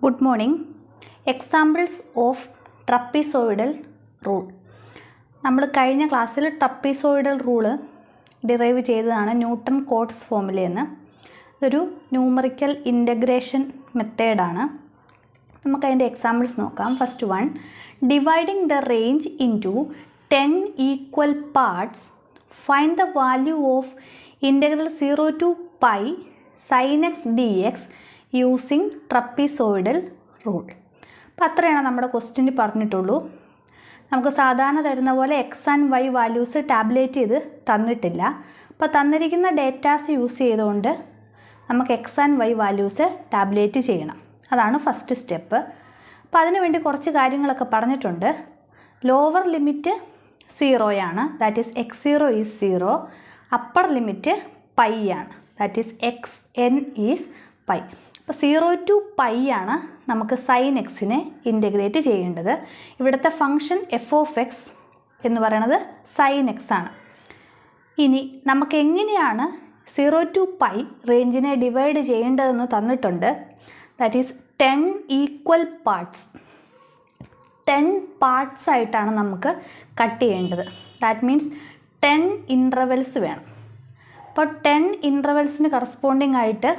Good morning. Examples of trapezoidal rule. നമ്മൾ കഴിഞ്ഞ ക്ലാസ്സിൽ ട്രപ്പീസോയിഡൽ റൂള് ഡിറൈവ് ചെയ്തതാണ് ന്യൂട്ടൺ കോട്സ് ഫോർമുലയെന്ന്. ഇതൊരു ന്യൂമറിക്കൽ ഇൻ്റഗ്രേഷൻ മെത്തേഡാണ്. നമുക്കതിൻ്റെ എക്സാമ്പിൾസ് നോക്കാം. First one, dividing the range into 10 equal parts, find the value of integral 0 to pi sin x dx using trapezoidal rule. അപ്പോൾ അത്രയാണ് നമ്മുടെ ക്വസ്റ്റ്യനിൽ പറഞ്ഞിട്ടുള്ളൂ. നമുക്ക് സാധാരണ തരുന്ന പോലെ x and y values tabulate ചെയ്ത് തന്നിട്ടില്ല. അപ്പോൾ തന്നിരിക്കുന്ന ഡേറ്റാസ് യൂസ് ചെയ്തുകൊണ്ട് നമുക്ക് x and y values tabulate ചെയ്യണം. അതാണ് ഫസ്റ്റ് സ്റ്റെപ്പ്. അപ്പോൾ അതിനുവേണ്ടി കുറച്ച് കാര്യങ്ങളൊക്കെ പറഞ്ഞിട്ടുണ്ട്. ലോവർ ലിമിറ്റ് 0 ആണ്, that is x0 is 0. Upper limit pi ആണ്, that is xn is pi. അപ്പോൾ 0 to pi ആണ് നമുക്ക് സൈൻ എക്സിനെ ഇൻ്റഗ്രേറ്റ് ചെയ്യേണ്ടത്. ഇവിടുത്തെ ഫംഗ്ഷൻ എഫ് ഓഫ് എക്സ് എന്ന് പറയുന്നത് സൈൻ എക്സ് ആണ്. ഇനി നമുക്ക് എങ്ങനെയാണ് 0 to pi റേഞ്ചിനെ ഡിവൈഡ് ചെയ്യേണ്ടതെന്ന് തന്നിട്ടുണ്ട്. That is 10 equal parts. 10 parts ആയിട്ടാണ് നമുക്ക് കട്ട് ചെയ്യേണ്ടത്. ദാറ്റ് മീൻസ് 10 ഇൻ്റർവെൽസ് വേണം. അപ്പോൾ 10 ഇൻ്റർവെൽസിന് കറസ്പോണ്ടിങ് ആയിട്ട്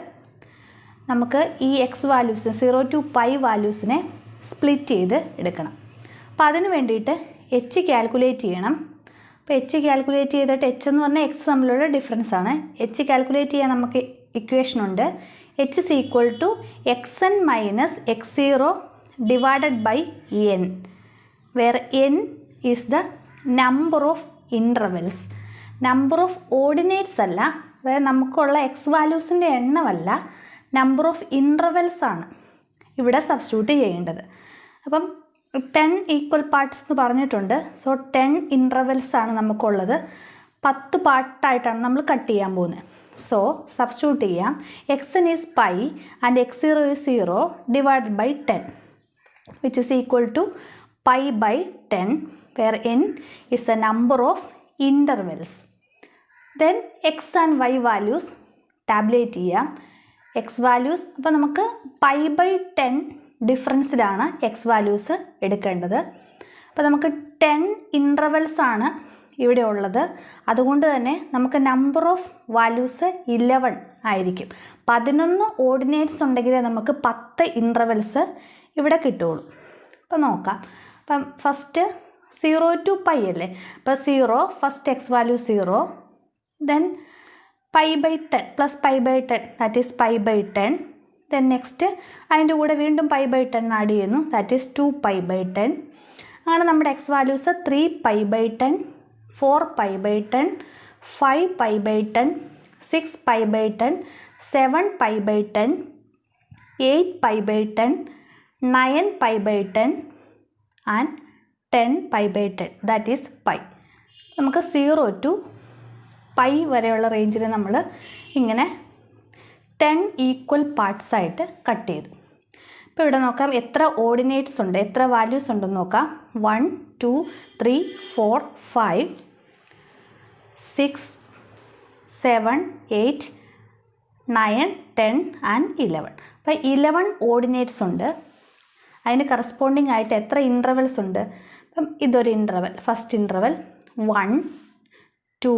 നമുക്ക് ഈ എക്സ് വാല്യൂസ് 0 to pi വാല്യൂസിനെ സ്പ്ലിറ്റ് ചെയ്ത് എടുക്കണം. അപ്പോൾ അതിന് വേണ്ടിയിട്ട് എച്ച് കാൽക്കുലേറ്റ് ചെയ്യണം. അപ്പോൾ എച്ച് കാൽക്കുലേറ്റ് ചെയ്തിട്ട് എച്ച് എന്ന് പറഞ്ഞാൽ എക്സ് തമ്മിലുള്ള ഡിഫറൻസ് ആണ്. എച്ച് കാൽക്കുലേറ്റ് ചെയ്യാൻ നമുക്ക് ഇക്വേഷൻ ഉണ്ട്. H is equal to xn minus x0 divided by n, where n is the number of intervals. Number of ordinates അല്ല, അതായത് നമുക്കുള്ള എക്സ് വാല്യൂസിൻ്റെ എണ്ണമല്ല, നമ്പർ ഓഫ് ഇൻ്റർവെൽസ് ആണ് ഇവിടെ സബ്സ്റ്റിറ്റ്യൂട്ട് ചെയ്യേണ്ടത്. അപ്പം 10 ഈക്വൽ പാർട്സ് എന്ന് പറഞ്ഞിട്ടുണ്ട്. സോ 10 ഇൻ്റർവെൽസ് ആണ് നമുക്കുള്ളത്. 10 പാർട്ടായിട്ടാണ് നമ്മൾ കട്ട് ചെയ്യാൻ പോകുന്നത്. സോ സബ്സ്റ്റിറ്റ്യൂട്ട് ചെയ്യാം. xn is pi and x0 is 0 divided by 10 which is equal to pi by 10 where n is the number of intervals. Then x and y values tabulate ചെയ്യാം. X values അപ്പോൾ നമുക്ക് pi by 10 ഡിഫറൻസിലാണ് x values എടുക്കേണ്ടത്. അപ്പോൾ നമുക്ക് 10 intervals ആണ് ഇവിടെ ഉള്ളത്. അതുകൊണ്ട് തന്നെ നമുക്ക് നമ്പർ ഓഫ് വാല്യൂസ് 11 ആയിരിക്കും. 11 ഓർഡിനേറ്റ്സ് ഉണ്ടെങ്കിൽ നമുക്ക് 10 ഇൻ്റർവെൽസ് ഇവിടെ കിട്ടുള്ളൂ. അപ്പോൾ നോക്കാം. അപ്പം ഫസ്റ്റ് 0 to pi അല്ലേ. അപ്പോൾ 0 first x value 0, then pi by 10 plus pi by 10 that is pi by 10. Then next അതിൻ്റെ കൂടെ വീണ്ടും പൈ ബൈ 10 ആഡ് ചെയ്യുന്നു, ദാറ്റ് ഈസ് 2 പൈ ബൈ 10. അങ്ങനെ നമ്മുടെ x values 3 pi by 10, 4 pi by 10, 5 pi by 10, 6 pi by 10, 7 pi by 10, 8 pi by 10, 9 pi by 10 and 10 pi by 10 that is pi. നമുക്ക് 0 to pi വരെയുള്ള റേഞ്ചിൽ നമ്മൾ ഇങ്ങനെ 10 equal parts ആയിട്ട് cut ചെയ്തു. ഇപ്പോൾ ഇവിടെ നോക്കാം എത്ര ഓർഡിനേറ്റ്സ് ഉണ്ട്, എത്ര വാല്യൂസ് ഉണ്ടെന്ന് നോക്കാം. 1 2 3 4 5 6 7 8 9 10 ആൻഡ് 11. അപ്പോൾ 11 ഓർഡിനേറ്റ്സ് ഉണ്ട്. അതിന് കറസ്പോണ്ടിങ് ആയിട്ട് എത്ര ഇൻ്റർവെൽസ് ഉണ്ട്? അപ്പം ഇതൊരു ഇൻ്റർവെൽ, ഫസ്റ്റ് ഇൻ്റർവെൽ 1 2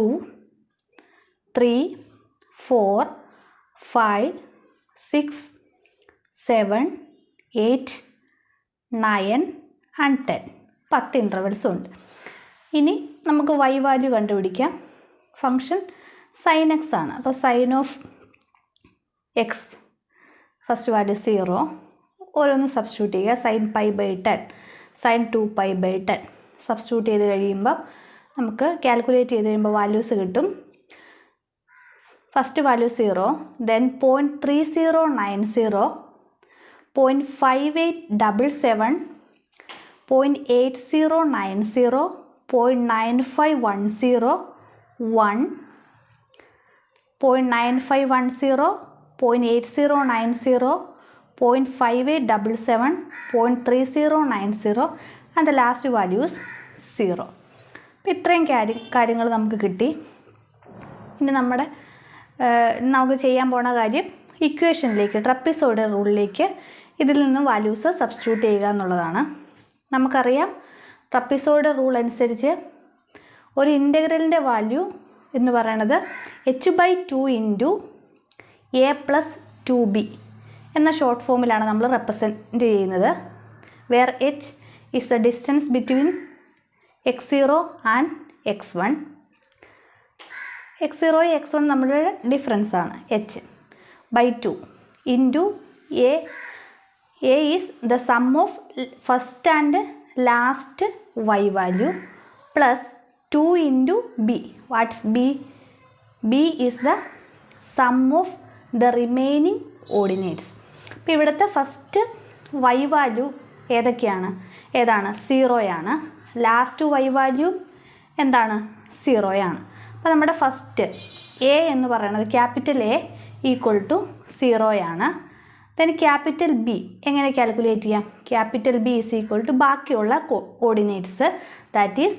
3 4 5 6 7 8 9 ആൻഡ് 10. 10 ഇൻ്റർവെൽസും ഉണ്ട്. ഇനി നമുക്ക് വൈ വാല്യൂ കണ്ടുപിടിക്കാം. ഫംഗ്ഷൻ സൈൻ എക്സ് ആണ്. അപ്പോൾ sine of x first value 0, ഓരോന്ന് സബ്സ്റ്റിറ്റ്യൂട്ട് ചെയ്യുക. Sine pi by 10, sine 2 pi by 10 substitute ചെയ്ത് കഴിയുമ്പോൾ നമുക്ക് കാൽക്കുലേറ്റ് ചെയ്ത് കഴിയുമ്പോൾ വാല്യൂസ് കിട്ടും. First value 0, then 0.3090, 0.5877, 0.8090, 0.9510, 1, 0.9510, 0.8090, 0.5877, 0.3090 and the last value is 0. അപ്പോൾ ഇത്രയും കാര്യങ്ങൾ നമുക്ക് കിട്ടി. ഇനി നമുക്ക് ചെയ്യാൻ പോണ കാര്യം ഇക്വേഷനിലേക്ക്, ട്രപ്പീസോയിഡൽ റൂളിലേക്ക് ഇതിൽ നിന്ന് വാല്യൂസ് സബ്സ്റ്റിറ്റ്യൂട്ട് ചെയ്യുക എന്നുള്ളതാണ്. നമുക്കറിയാം ട്രപ്പിസോയിഡൽ റൂൾ അനുസരിച്ച് ഒരു ഇൻ്റഗ്രലിൻ്റെ വാല്യൂ എന്ന് പറയുന്നത് h/2 into a plus 2b എന്ന ഷോർട്ട് ഫോമിലാണ് നമ്മൾ റെപ്രസെൻറ്റ് ചെയ്യുന്നത്. Where h is the distance between x0 and x1. x0 x1 നമ്മുടെ ഡിഫറൻസ് ആണ് h/2 into a is the sum of first and last y value plus 2 into b. What's b? b is the sum of the remaining ordinates. അപ്പോൾ ഇവിടുത്തെ first y value ഏതാണ് 0 ആണ്. Last y value എന്താണ് 0 ആണ്. അപ്പോൾ നമ്മുടെ first a എന്ന് പറയുന്നത് ക്യാപിറ്റൽ A ഈക്വൽ ടു 0 ആണ്. ദെൻ ക്യാപിറ്റൽ ബി എങ്ങനെ കാൽക്കുലേറ്റ് ചെയ്യാം? Capital B is equal to ബാക്കിയുള്ള ordinates, that is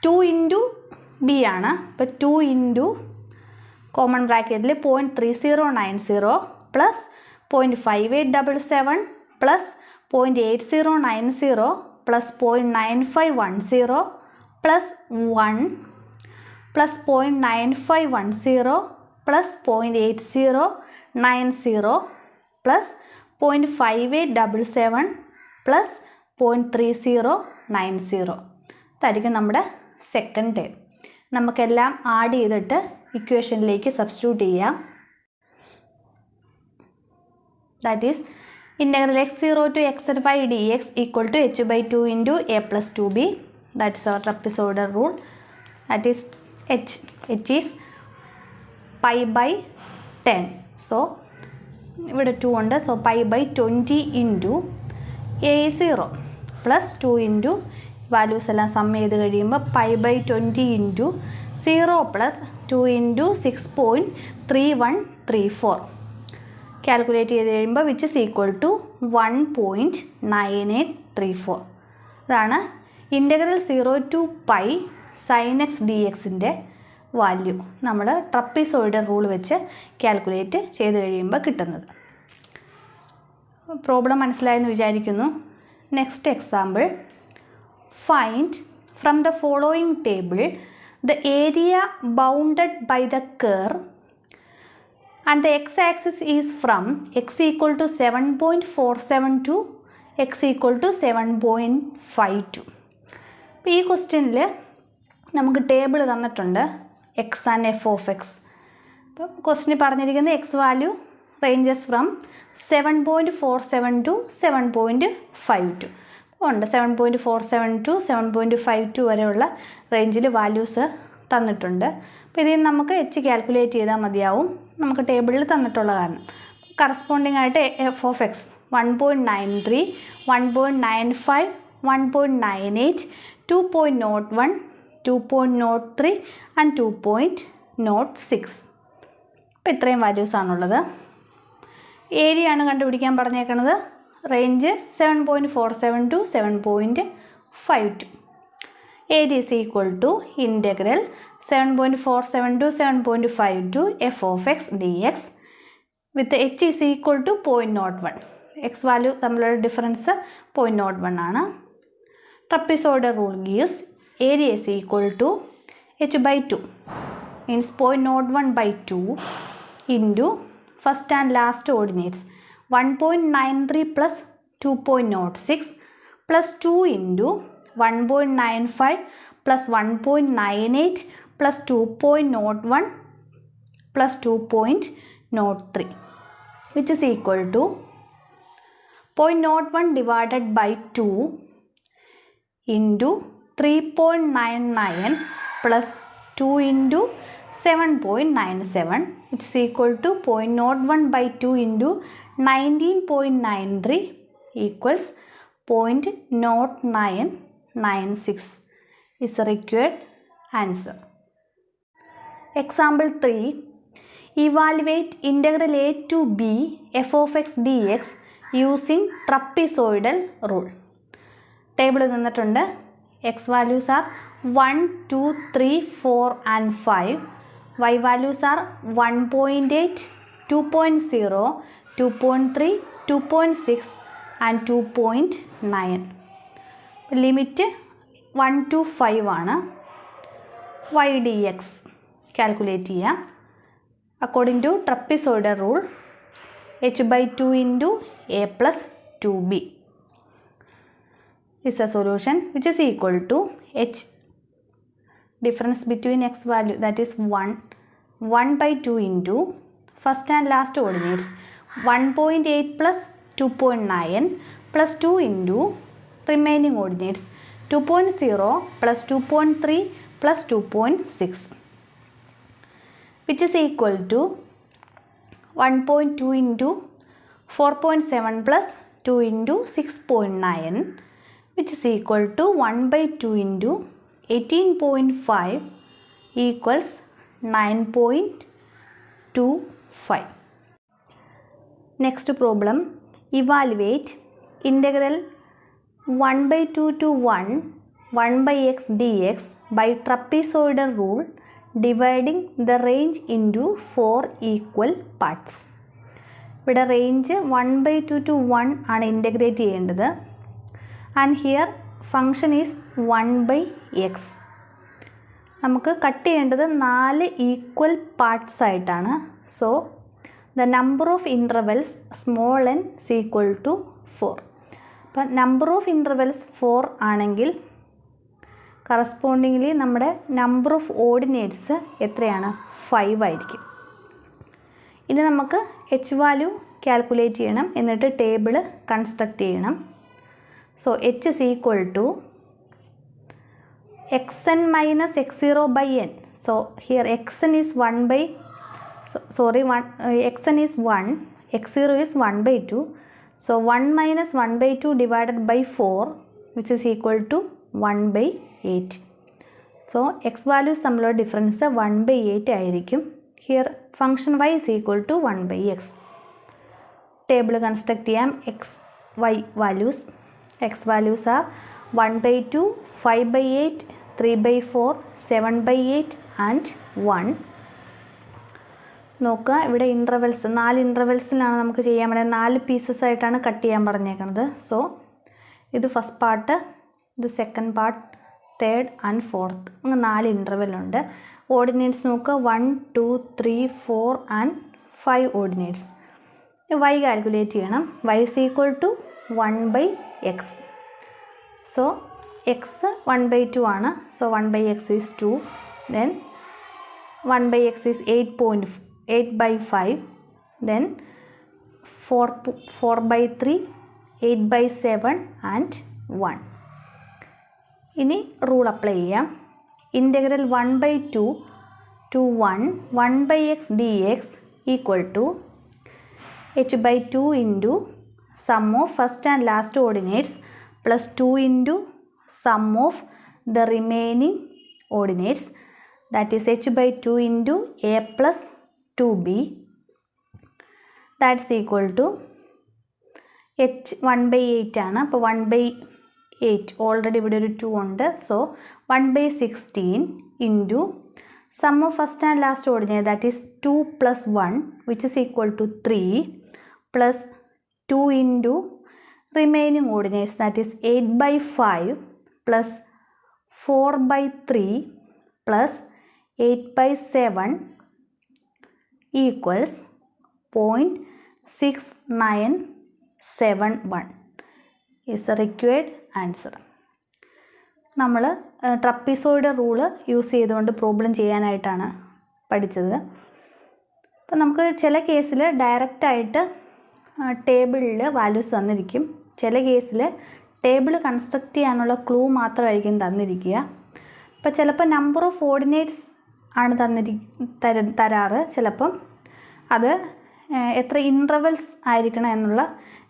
2 into B ആണ്. അപ്പോൾ 2 ഇൻറ്റു കോമൺ ബ്രാക്കറ്റിൽ 0.3090 plus 0.5877 plus 0.8090 plus 0.9510 plus 1 plus 0.9510 plus 0.8090 plus 0.5877 plus 0.3090 ഇതായിരിക്കും നമ്മുടെ സെക്കൻഡ് ടേം. നമുക്കെല്ലാം ആഡ് ചെയ്തിട്ട് ഇക്വേഷനിലേക്ക് സബ്സ്റ്റിറ്റ്യൂട്ട് ചെയ്യാം. That is integral x0 to x5 dx equal to h/2 into a plus 2b. That is our trapezoidal rule. That is h is pi by 10. So ഇവിടെ 2 ഉണ്ട്. So pi by 20 into a is 0 plus 2 into values എല്ലാം some ചെയ്ത് കഴിയുമ്പോൾ pi by 20 into 0 plus 2 into 6.3134 calculate ചെയ്ത് കഴിയുമ്പോൾ which is equal to 1.9834. ഇതാണ് integral 0 to pi sin x dxൻ്റെ value നമ്മൾ ട്രപ്പിസോയിഡൽ റൂൾ വെച്ച് കാൽക്കുലേറ്റ് ചെയ്ത് കഴിയുമ്പോൾ കിട്ടുന്നത്. പ്രോബ്ലം മനസ്സിലായെന്ന് വിചാരിക്കുന്നു. Next example, find from the following table the area bounded by the curve and the x-axis is from x equal to 7.47 to x equal to 7.52. അപ്പോൾ ഈ ക്വസ്റ്റ്യനിൽ നമുക്ക് ടേബിൾ തന്നിട്ടുണ്ട് X and F of X. അപ്പോൾ question പറഞ്ഞിരിക്കുന്നത് X value ranges from 7.47 to 7.52 ഉണ്ട്. 7.47 to 7.52 വരെയുള്ള റേഞ്ചിൽ വാല്യൂസ് തന്നിട്ടുണ്ട്. അപ്പോൾ ഇതിൽ നമുക്ക് എച്ച് കാൽക്കുലേറ്റ് ചെയ്താൽ മതിയാവും, നമുക്ക് ടേബിളിൽ തന്നിട്ടുള്ള കാരണം. കറസ്പോണ്ടിങ് ആയിട്ട് എഫ് ഓഫ് എക്സ് 1.93, 1.95, 1.98, 2.01, 2.03 ആൻഡ് 2.06. അപ്പോൾ ഇത്രയും വാല്യൂസാണുള്ളത്. ഏരിയ ആണ് കണ്ടുപിടിക്കാൻ പറഞ്ഞേക്കുന്നത്. Range 7.47 to 7.52. area is equal to integral 7.47 to 7.52 f of x dx with h is equal to 0.01. x value തമ്മിലുള്ള ഡിഫറൻസ് 0.01 ആണ്. Trapezoidal rule gives area is equal to h/2 means 0.01/2 into first and last ordinates 1.93 plus 2.06 plus 2 into 1.95 plus 1.98 plus 2.01 plus 2.03 which is equal to 0.01 divided by 2 into 3.99 plus 2 into 7.97 which is equal to 0.01 by 2 into 19.93 equals 0.0996 is the required answer. Example 3. Evaluate integral a to b f of x dx using trapezoidal rule. Table തന്നിട്ടുണ്ട്. X values are 1, 2, 3, 4 and 5. Y values are 1.8, 2.0, 2.3, 2.6 and 2.9. Limit 1 to 5 ആണ്. y dx calculate ചെയ്യാം. According to trapezoidal rule h/2 into a plus 2b is a solution which is equal to h difference between x value, that is 1/2 into first and last coordinates 1.8 plus 2.9 plus 2 into remaining coordinates 2.0 plus 2.3 plus 2.6, which is equal to 1.2 into 4.7 plus 2 into 6.9, which is equal to 1/2 into 18.5 equals 9.25. Next problem, evaluate integral 1/2 to 1 by x dx by trapezoidal rule dividing the range into 4 equal parts. ഇവിടെ range 1/2 to 1 ആണ് integrate ചെയ്യേണ്ടത്. And here function is 1/x. നമുക്ക് cut ചെയ്യേണ്ടത് 4 equal parts ആയിട്ടാണ്. So the number of intervals small n is equal to 4. അപ്പം number of intervals 4 ആണെങ്കിൽ correspondingly നമ്മുടെ number of ordinates എത്രയാണ്? 5 ആയിരിക്കും. ഇനി നമുക്ക് എച്ച് വാല്യൂ കാൽക്കുലേറ്റ് ചെയ്യണം. എന്നിട്ട് ടേബിൾ കൺസ്ട്രക്റ്റ് ചെയ്യണം. So h is equal to xn minus x0 by n. So here xn is 1 xn is 1, x0 is 1/2. So 1 minus 1/2 divided by 4, which is equal to 1/8. So x values തമ്മിലുള്ള difference 1/8 ആയിരിക്കും. Here function y is equal to 1/x. Table construct ചെയ്യാം. y values. x values are 1/2, 5/8, 3/4, 7/8 and 1. നോക്കുക, ഇവിടെ intervals 4 ഇൻ്റർവെൽസിലാണ് നമുക്ക് ചെയ്യാൻ പറയുന്നത്. 4 pieces ആയിട്ടാണ് cut ചെയ്യാൻ പറഞ്ഞേക്കുന്നത്. സോ ഇത് ഫസ്റ്റ് പാർട്ട്, ഇത് second part, third and fourth, അങ്ങനെ 4 ഇൻ്റർവെല്ലുണ്ട്. ഓർഡിനേറ്റ്സ് നോക്കുക, 1, 2, 3, 4 ആൻഡ് 5 ഓർഡിനേറ്റ്സ്. y കാൽക്കുലേറ്റ് ചെയ്യണം. y is equal to 1/x. So x 1/2 ആണ്. So 1/x is 2. then 1/x is 8/5. then 4/3, 8/7 and 1. ഇനി റൂൾ അപ്ലൈ ചെയ്യാം. Integral 1/2 to 1 by x dx equal to h/2 into sum of first and last coordinates plus 2 into sum of the remaining coordinates, that is h/2 into a plus 2b, that's equal to h 1/8 ആണ്. അപ്പോൾ 1/8 already ഇവിടെ ഒരു 2 ഉണ്ട്. So 1/16 into sum of first and last coordinate, that is 2 plus 1, which is equal to 3, plus 2 into remaining coordinates, that is 8/5 plus 4/3 plus 8/7 equals 0.6971 is the required answer. നമ്മൾ ട്രപ്പീസോയിഡ് rule use ചെയ്തുകൊണ്ട് problem ചെയ്യാനായിട്ടാണ് പഠിച്ചത്. അപ്പം നമുക്ക് ചില കേസിൽ ഡയറക്റ്റായിട്ട് ടേബിളിൽ വാല്യൂസ് തന്നിരിക്കും. ചില കേസിൽ ടേബിൾ കൺസ്ട്രക്റ്റ് ചെയ്യാനുള്ള ക്ലൂ മാത്രമായിരിക്കും തന്നിരിക്കുക. ഇപ്പോൾ ചിലപ്പോൾ നമ്പർ ഓഫ് ഓർഡിനേറ്റ്സ് ആണ് തരാറ്. ചിലപ്പം അത് എത്ര ഇൻ്റർവെൽസ് ആയിരിക്കണം എന്നുള്ള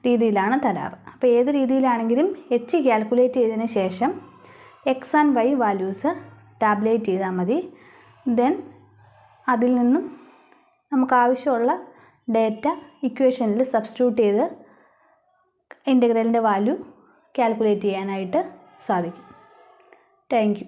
രീതിയിലാണ് തരാറ്. അപ്പോൾ ഏത് രീതിയിലാണെങ്കിലും എച്ച് കാൽക്കുലേറ്റ് ചെയ്തതിന് ശേഷം x and y values tabulate ചെയ്താൽ മതി. ദെൻ അതിൽ നിന്നും നമുക്ക് ആവശ്യമുള്ള ഡേറ്റ ഇക്വേഷനിൽ സബ്സ്റ്റിറ്റ്യൂട്ട് ചെയ്ത് ഇൻ്റഗ്രലിൻ്റെ വാല്യൂ കാൽക്കുലേറ്റ് ചെയ്യാനായിട്ട് സാധിക്കും. Thank you.